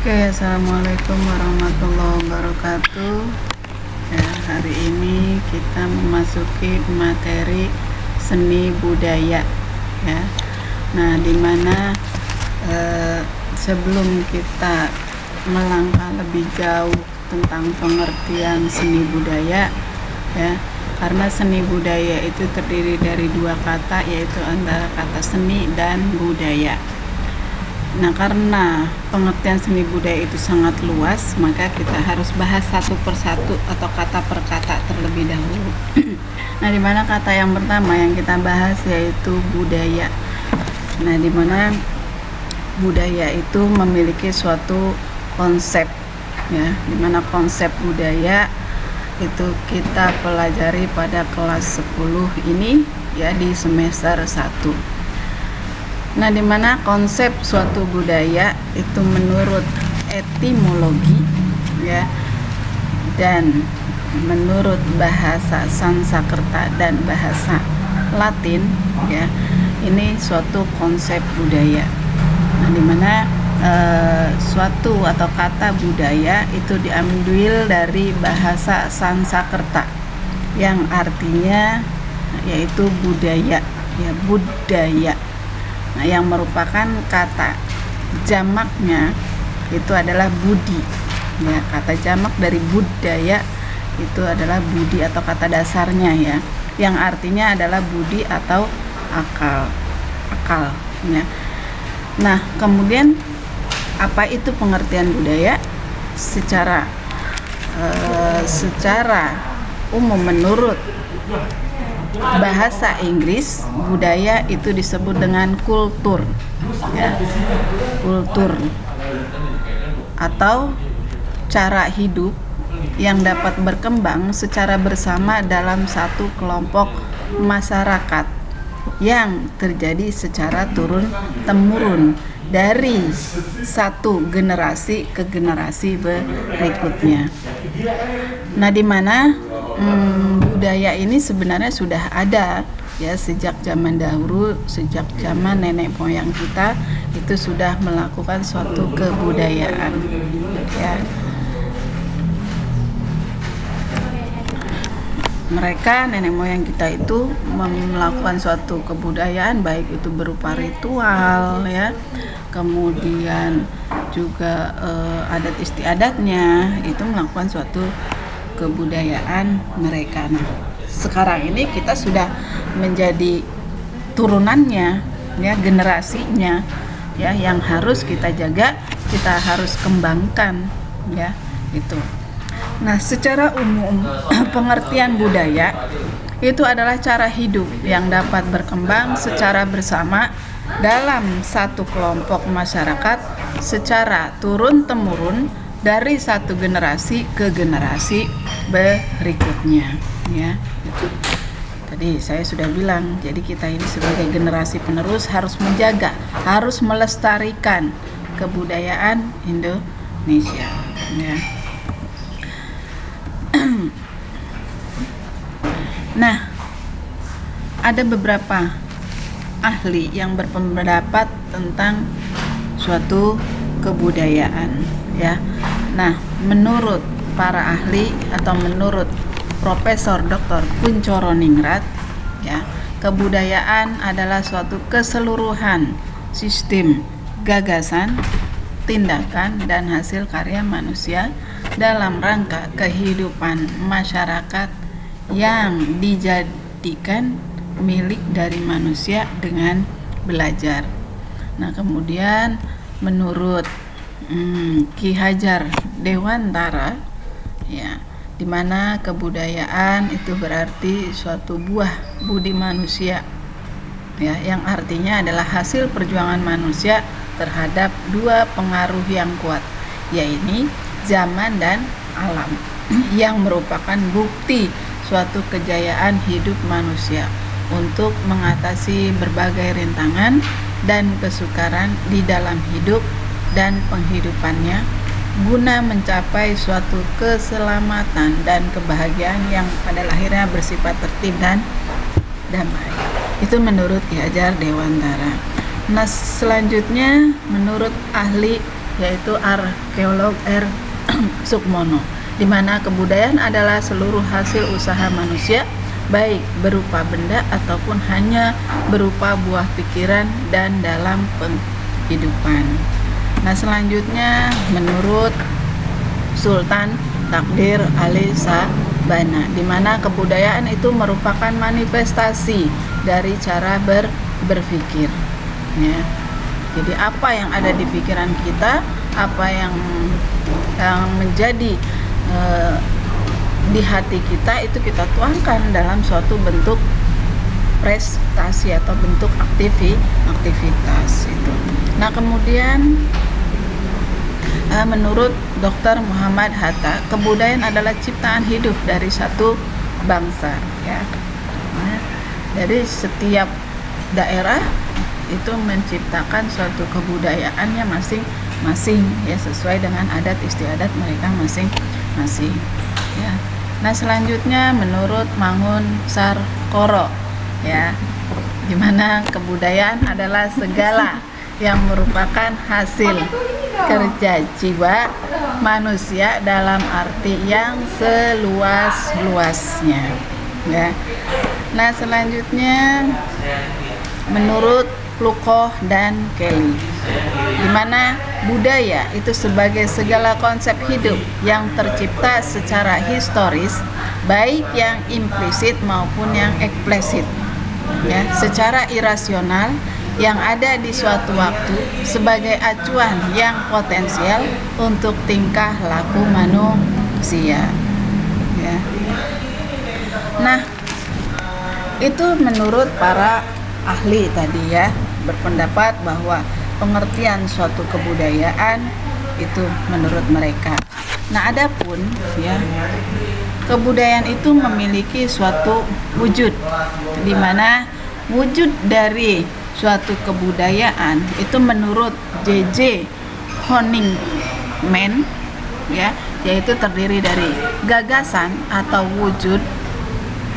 Oke, assalamualaikum warahmatullahi wabarakatuh. Ya, hari ini kita memasuki materi seni budaya. Ya, nah dimana sebelum kita melangkah lebih jauh tentang pengertian seni budaya, ya, karena seni budaya itu terdiri dari dua kata, yaitu antara kata seni dan budaya. Nah, karena pengertian seni budaya itu sangat luas, maka kita harus bahas satu persatu atau kata per kata terlebih dahulu. Nah, di mana kata yang pertama yang kita bahas yaitu budaya. Nah, di mana budaya itu memiliki suatu konsep, ya, di mana konsep budaya itu kita pelajari pada kelas 10 ini, ya, di semester 1. Nah, di mana konsep suatu budaya itu menurut etimologi, ya, dan menurut bahasa Sanskerta dan bahasa Latin, ya, ini suatu konsep budaya. Nah, di mana suatu atau kata budaya itu diambil dari bahasa Sanskerta yang artinya yaitu budaya, ya, budaya. Nah, yang merupakan kata jamaknya itu adalah budi. Ya, kata jamak dari budaya itu adalah budi atau kata dasarnya, ya, yang artinya adalah budi atau akal. Ya. Nah, kemudian apa itu pengertian budaya? Secara umum menurut bahasa Inggris, budaya itu disebut dengan kultur, ya, kultur atau cara hidup yang dapat berkembang secara bersama dalam satu kelompok masyarakat yang terjadi secara turun-temurun dari satu generasi ke generasi berikutnya. Nah, di mana budaya ini sebenarnya sudah ada, ya, sejak zaman dahulu, sejak zaman nenek moyang kita itu sudah melakukan suatu kebudayaan, ya. Mereka, nenek moyang kita itu melakukan suatu kebudayaan, baik itu berupa ritual, ya, kemudian juga adat istiadatnya, itu melakukan suatu kebudayaan mereka. Nah, sekarang ini kita sudah menjadi turunannya, ya, generasinya, ya, yang harus kita jaga, kita harus kembangkan, ya, itu. Nah, secara umum pengertian budaya itu adalah cara hidup yang dapat berkembang secara bersama dalam satu kelompok masyarakat secara turun-temurun dari satu generasi ke generasi berikutnya, ya. Itu. Tadi saya sudah bilang, jadi kita ini sebagai generasi penerus harus menjaga, harus melestarikan kebudayaan Indonesia, ya. Nah, ada beberapa ahli yang berpendapat tentang suatu kebudayaan, ya. Nah, menurut para ahli atau menurut Profesor Dr. Kunchoro-Ningrat, ya, kebudayaan adalah suatu keseluruhan sistem gagasan, tindakan, dan hasil karya manusia dalam rangka kehidupan masyarakat yang dijadikan milik dari manusia dengan belajar. Nah, kemudian menurut Ki Hajar Dewantara, ya, di mana kebudayaan itu berarti suatu buah budi manusia, ya, yang artinya adalah hasil perjuangan manusia terhadap dua pengaruh yang kuat, yaitu zaman dan alam, yang merupakan bukti suatu kejayaan hidup manusia untuk mengatasi berbagai rintangan dan kesukaran di dalam hidup dan penghidupannya guna mencapai suatu keselamatan dan kebahagiaan yang pada akhirnya bersifat tertib dan damai. Itu menurut Ki Hajar Dewantara. Nah, selanjutnya menurut ahli yaitu arkeolog R. Sukmono, di mana kebudayaan adalah seluruh hasil usaha manusia, baik berupa benda ataupun hanya berupa buah pikiran dan dalam penghidupan. Nah, selanjutnya menurut Sultan Takdir Ali Sabana, di mana kebudayaan itu merupakan manifestasi dari cara berpikir. Ya. Jadi apa yang ada di pikiran kita, apa yang menjadi di hati kita itu kita tuangkan dalam suatu bentuk prestasi atau bentuk aktivitas itu. Nah, kemudian menurut Dr. Muhammad Hatta, kebudayaan adalah ciptaan hidup dari satu bangsa, ya. Nah, dari setiap daerah itu menciptakan suatu kebudayaannya masing-masing, ya, sesuai dengan adat istiadat mereka masing-masing, ya. Nah, selanjutnya menurut Mangun Sarkoro, ya, di mana kebudayaan adalah segala yang merupakan hasil kerja jiwa manusia dalam arti yang seluas-luasnya, ya. Nah, selanjutnya menurut Plukoh dan Kelly, di mana budaya itu sebagai segala konsep hidup yang tercipta secara historis, baik yang implisit maupun yang eksplisit, ya, secara irasional yang ada di suatu waktu sebagai acuan yang potensial untuk tingkah laku manusia, ya. Nah, itu menurut para ahli tadi, ya, berpendapat bahwa pengertian suatu kebudayaan itu menurut mereka. Nah, adapun, ya, kebudayaan itu memiliki suatu wujud, di mana wujud dari suatu kebudayaan itu menurut J.J. Honigman, ya, yaitu terdiri dari gagasan atau wujud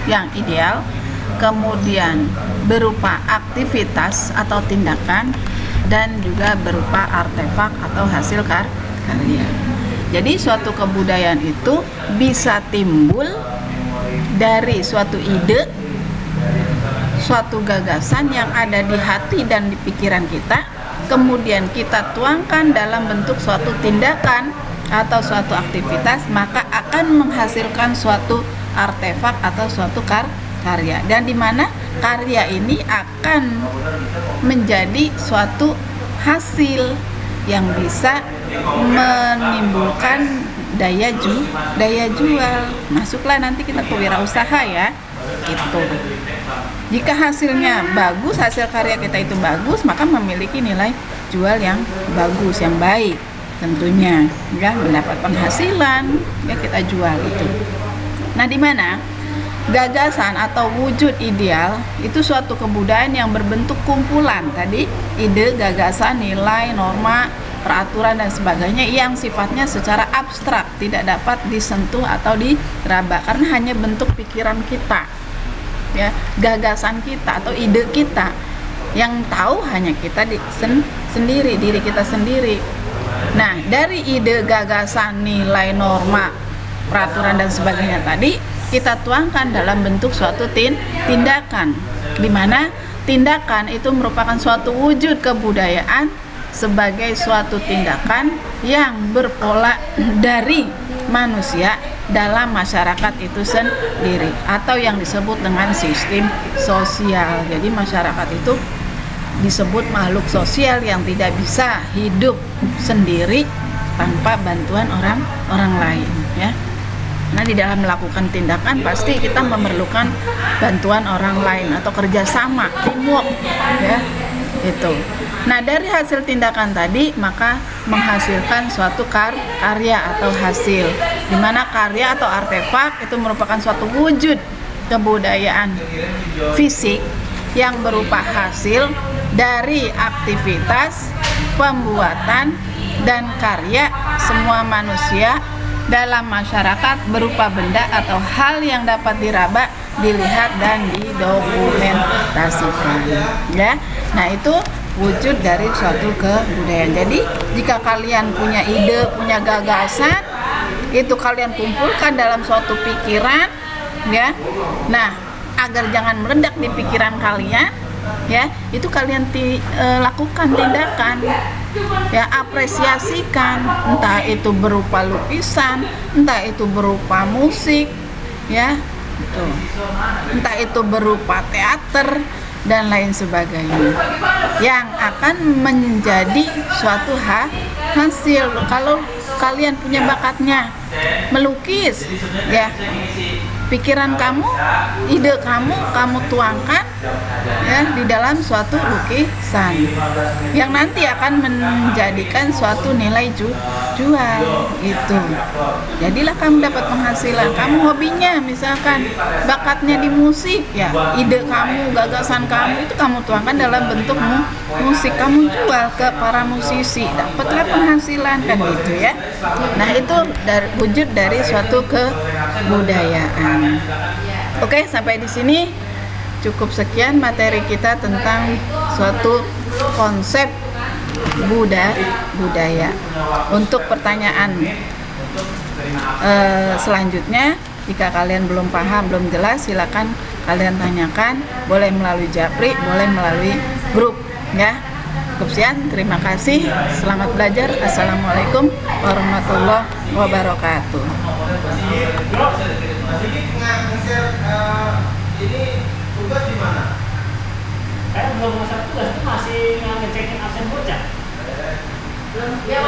yang ideal, kemudian berupa aktivitas atau tindakan, dan juga berupa artefak atau hasil karya. Jadi suatu kebudayaan itu bisa timbul dari suatu ide, suatu gagasan yang ada di hati dan di pikiran kita, kemudian kita tuangkan dalam bentuk suatu tindakan atau suatu aktivitas, maka akan menghasilkan suatu artefak atau suatu karya, dan di mana karya ini akan menjadi suatu hasil yang bisa menimbulkan daya jual. Masuklah nanti kita ke wirausaha, ya, gitu. Jika hasilnya bagus, hasil karya kita itu bagus, maka memiliki nilai jual yang bagus, yang baik tentunya, ya, mendapat penghasilan, ya, kita jual itu. Nah, di mana gagasan atau wujud ideal itu suatu kebudayaan yang berbentuk kumpulan tadi, ide, gagasan, nilai, norma, peraturan dan sebagainya yang sifatnya secara abstrak, tidak dapat disentuh atau diraba karena hanya bentuk pikiran kita, ya, gagasan kita atau ide kita, yang tahu hanya kita sendiri, diri kita sendiri. Nah, dari ide, gagasan, nilai, norma, peraturan dan sebagainya tadi kita tuangkan dalam bentuk suatu tindakan, di mana tindakan itu merupakan suatu wujud kebudayaan sebagai suatu tindakan yang berpola dari manusia dalam masyarakat itu sendiri, atau yang disebut dengan sistem sosial. Jadi masyarakat itu disebut makhluk sosial yang tidak bisa hidup sendiri tanpa bantuan orang lain, ya. Nah, di dalam melakukan tindakan pasti kita memerlukan bantuan orang lain atau kerjasama, teamwork, ya, itu. Nah, dari hasil tindakan tadi maka menghasilkan suatu karya atau hasil, di mana karya atau artefak itu merupakan suatu wujud kebudayaan fisik yang berupa hasil dari aktivitas, pembuatan, dan karya semua manusia dalam masyarakat berupa benda atau hal yang dapat diraba, dilihat, dan didokumentasikan, ya. Nah, itu wujud dari suatu kebudayaan. Jadi jika kalian punya ide, punya gagasan, itu kalian kumpulkan dalam suatu pikiran, ya. Nah, agar jangan meledak di pikiran kalian, ya, itu kalian lakukan tindakan, ya, apresiasikan, entah itu berupa lukisan, entah itu berupa musik, ya, entah itu berupa teater dan lain sebagainya, yang akan menjadi suatu hasil. Kalau kalian punya bakatnya melukis, ya, pikiran kamu, ide kamu tuangkan, ya, di dalam suatu lukisan yang nanti akan menjadikan suatu nilai jual gitu. Jadilah kamu dapat penghasilan. Kamu hobinya misalkan bakatnya di musik, ya, ide kamu, gagasan kamu itu kamu tuangkan dalam bentuk musik, kamu jual ke para musisi, dapatlah penghasilan, kan gitu ya. Nah, itu wujud dari suatu kebudayaan. Oke, sampai di sini cukup sekian materi kita tentang suatu konsep budaya. Untuk pertanyaan selanjutnya, jika kalian belum paham, belum jelas, silakan kalian tanyakan, boleh melalui Japri, boleh melalui grup, ya. Cukup sekian, terima kasih, selamat belajar. Assalamualaikum warahmatullahi wabarakatuh. Ini tugas di mana? Saya belum ngasih tugas, itu masih ngecekin absen bocah. Ya,